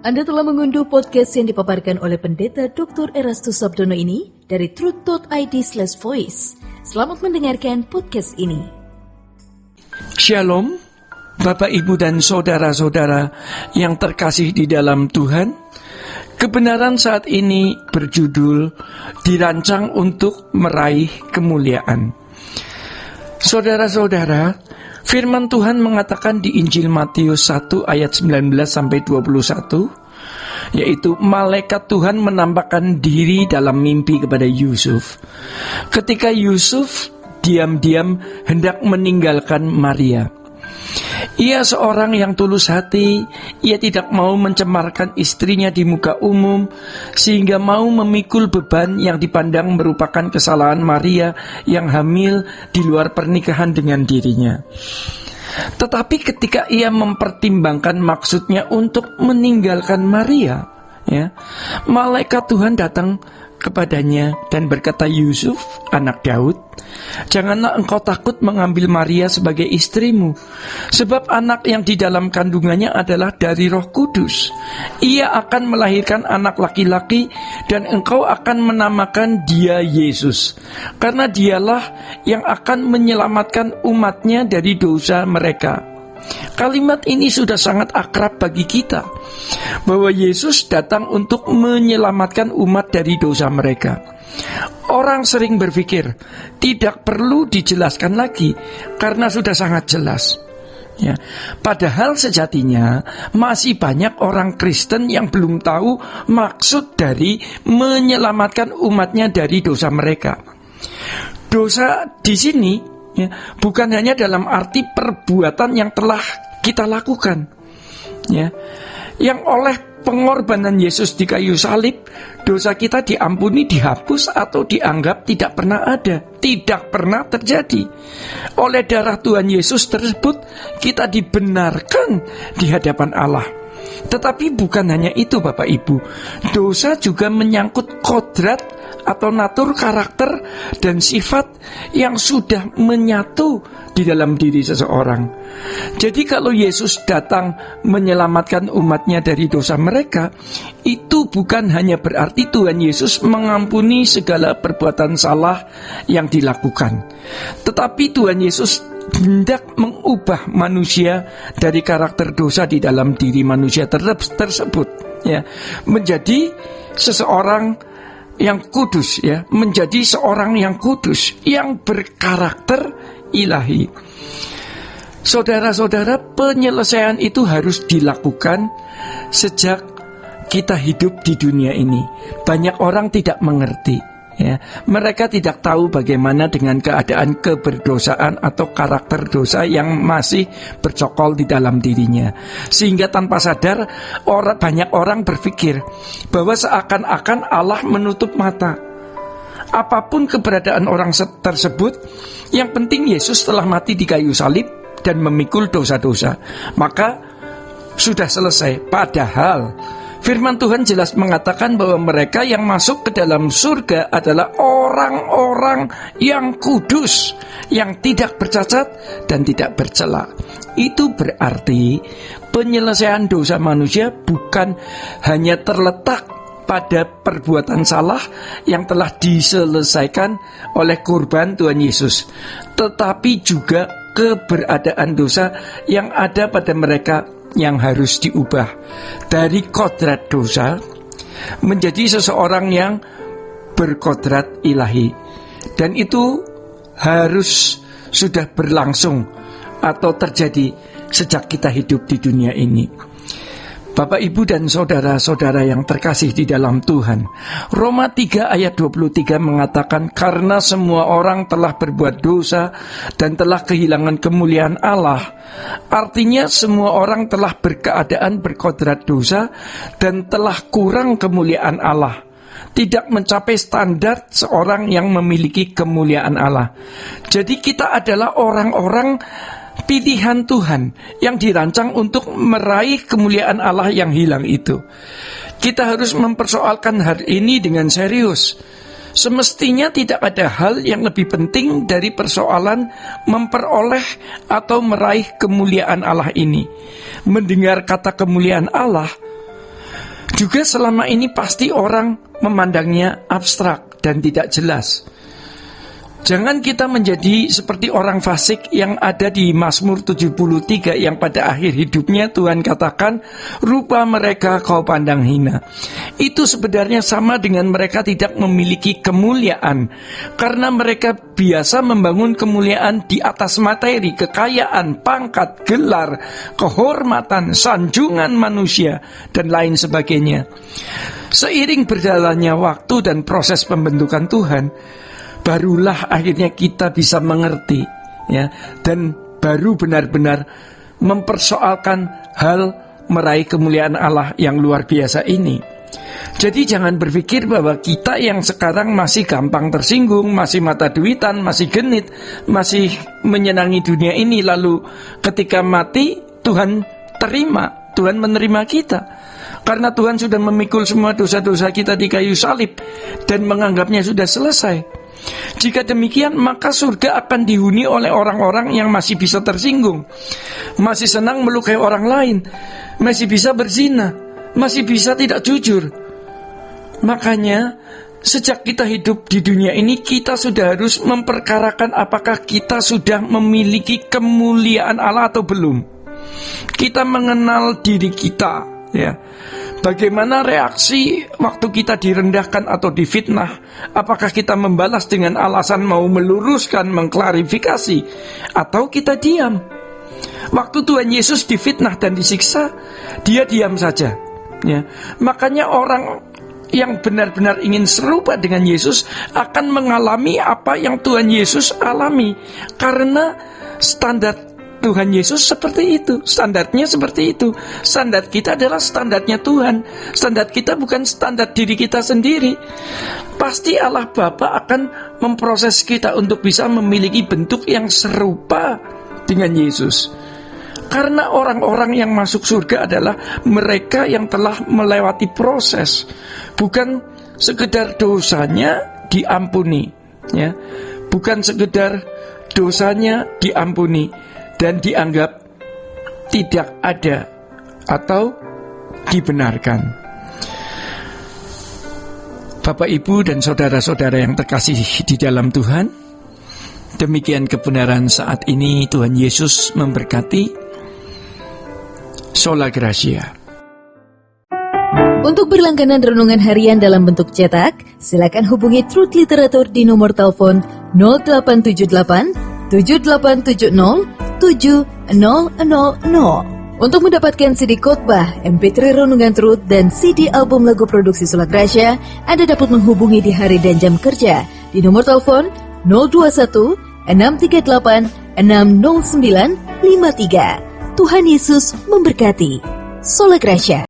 Anda telah mengunduh podcast yang dipaparkan oleh Pendeta Dr. Erastus Sabdono ini dari truth.id/voice. Selamat mendengarkan podcast ini. Shalom, Bapak, Ibu, dan saudara-saudara yang terkasih di dalam Tuhan. Kebenaran saat ini berjudul dirancang untuk meraih kemuliaan. Saudara-saudara, firman Tuhan mengatakan di Injil Matius 1 ayat 19-21, yaitu malaikat Tuhan menampakkan diri dalam mimpi kepada Yusuf. Ketika Yusuf diam-diam hendak meninggalkan Maria. Ia seorang yang tulus hati, ia tidak mau mencemarkan istrinya di muka umum, sehingga mau memikul beban yang dipandang merupakan kesalahan Maria yang hamil di luar pernikahan dengan dirinya. Tetapi ketika ia mempertimbangkan maksudnya untuk meninggalkan Maria, malaikat Tuhan datang kepadanya dan berkata, "Yusuf, anak Daud, janganlah engkau takut mengambil Maria sebagai istrimu, sebab anak yang di dalam kandungannya adalah dari Roh Kudus. Ia akan melahirkan anak laki-laki dan engkau akan menamakan dia Yesus, karena dialah yang akan menyelamatkan umatnya dari dosa mereka." Kalimat ini sudah sangat akrab bagi kita, bahwa Yesus datang untuk menyelamatkan umat dari dosa mereka. Orang sering berpikir tidak perlu dijelaskan lagi karena sudah sangat jelas. Padahal sejatinya masih banyak orang Kristen yang belum tahu maksud dari menyelamatkan umatnya dari dosa mereka. Dosa di sini bukan hanya dalam arti perbuatan yang telah kita lakukan, yang oleh pengorbanan Yesus di kayu salib, dosa kita diampuni, dihapus, atau dianggap tidak pernah ada, tidak pernah terjadi. Oleh darah Tuhan Yesus tersebut, kita dibenarkan di hadapan Allah. Tetapi bukan hanya itu, Bapak Ibu, dosa juga menyangkut kodrat atau natur karakter dan sifat yang sudah menyatu di dalam diri seseorang. Jadi kalau Yesus datang menyelamatkan umatnya dari dosa mereka, itu bukan hanya berarti Tuhan Yesus mengampuni segala perbuatan salah yang dilakukan, tetapi Tuhan Yesus hendak mengubah manusia dari karakter dosa di dalam diri manusia tersebut, menjadi seseorang yang kudus, menjadi seorang yang kudus, yang berkarakter ilahi. Saudara-saudara, penyelesaian itu harus dilakukan sejak kita hidup di dunia ini. Banyak orang tidak mengerti, mereka tidak tahu bagaimana dengan keadaan keberdosaan atau karakter dosa yang masih bercokol di dalam dirinya, sehingga tanpa sadar banyak orang berpikir bahwa seakan-akan Allah menutup mata. Apapun keberadaan orang tersebut, yang penting Yesus telah mati di kayu salib dan memikul dosa-dosa, maka sudah selesai. Padahal firman Tuhan jelas mengatakan bahwa mereka yang masuk ke dalam surga adalah orang-orang yang kudus, yang tidak bercacat dan tidak bercela. Itu berarti penyelesaian dosa manusia bukan hanya terletak pada perbuatan salah yang telah diselesaikan oleh kurban Tuhan Yesus, tetapi juga keberadaan dosa yang ada pada mereka yang harus diubah dari kodrat dosa menjadi seseorang yang berkodrat ilahi. Dan itu harus sudah berlangsung atau terjadi sejak kita hidup di dunia ini. Bapak, Ibu, dan saudara-saudara yang terkasih di dalam Tuhan, Roma 3 ayat 23 mengatakan, karena semua orang telah berbuat dosa dan telah kehilangan kemuliaan Allah. Artinya semua orang telah berkeadaan berkodrat dosa dan telah kurang kemuliaan Allah, tidak mencapai standar seorang yang memiliki kemuliaan Allah. Jadi kita adalah orang-orang pilihan Tuhan yang dirancang untuk meraih kemuliaan Allah yang hilang itu. Kita harus mempersoalkan hal ini dengan serius. Semestinya tidak ada hal yang lebih penting dari persoalan memperoleh atau meraih kemuliaan Allah ini. Mendengar kata kemuliaan Allah Juga selama ini pasti orang memandangnya abstrak dan tidak jelas. Jangan kita menjadi seperti orang fasik yang ada di Mazmur 73 yang pada akhir hidupnya Tuhan katakan, rupa mereka kau pandang hina. Itu sebenarnya sama dengan mereka tidak memiliki kemuliaan, karena mereka biasa membangun kemuliaan di atas materi, kekayaan, pangkat, gelar, kehormatan, sanjungan manusia, dan lain sebagainya. Seiring berjalannya waktu dan proses pembentukan Tuhan, barulah akhirnya kita bisa mengerti, ya, dan baru benar-benar mempersoalkan hal meraih kemuliaan Allah yang luar biasa ini. Jadi jangan berpikir bahwa kita yang sekarang masih gampang tersinggung, masih mata duitan, masih genit, masih menyenangi dunia ini, lalu ketika mati Tuhan terima, Tuhan menerima kita. Karena Tuhan sudah memikul semua dosa-dosa kita di kayu salib dan menganggapnya sudah selesai. Jika demikian, maka surga akan dihuni oleh orang-orang yang masih bisa tersinggung, masih senang melukai orang lain, masih bisa berzina, masih bisa tidak jujur. Makanya, sejak kita hidup di dunia ini, kita sudah harus memperkarakan apakah kita sudah memiliki kemuliaan Allah atau belum. Kita mengenal diri kita, ya. Bagaimana reaksi waktu kita direndahkan atau difitnah? Apakah kita membalas dengan alasan mau meluruskan, mengklarifikasi, atau kita diam? Waktu Tuhan Yesus difitnah dan disiksa, dia diam saja, ya. Makanya orang yang benar-benar ingin serupa dengan Yesus akan mengalami apa yang Tuhan Yesus alami, karena standar Tuhan Yesus seperti itu, standarnya seperti itu. Standar kita adalah standarnya Tuhan. Standar kita bukan standar diri kita sendiri. Pasti Allah Bapa akan memproses kita untuk bisa memiliki bentuk yang serupa dengan Yesus. Karena orang-orang yang masuk surga adalah mereka yang telah melewati proses, bukan sekedar dosanya diampuni, ya. Bukan sekedar dosanya diampuni dan dianggap tidak ada atau dibenarkan. Bapak, Ibu, dan saudara-saudara yang terkasih di dalam Tuhan, demikian kebenaran saat ini. Tuhan Yesus memberkati. Sola Gracia. Untuk berlangganan renungan harian dalam bentuk cetak, silakan hubungi Truth Literatur di nomor telepon 0878 7870 7000. Untuk mendapatkan CD khotbah, MP3 Renungan Truth, dan CD album lagu produksi Sola Gracia, Anda dapat menghubungi di hari dan jam kerja di nomor telepon 021 638 60953. Tuhan Yesus memberkati. Sola Gracia.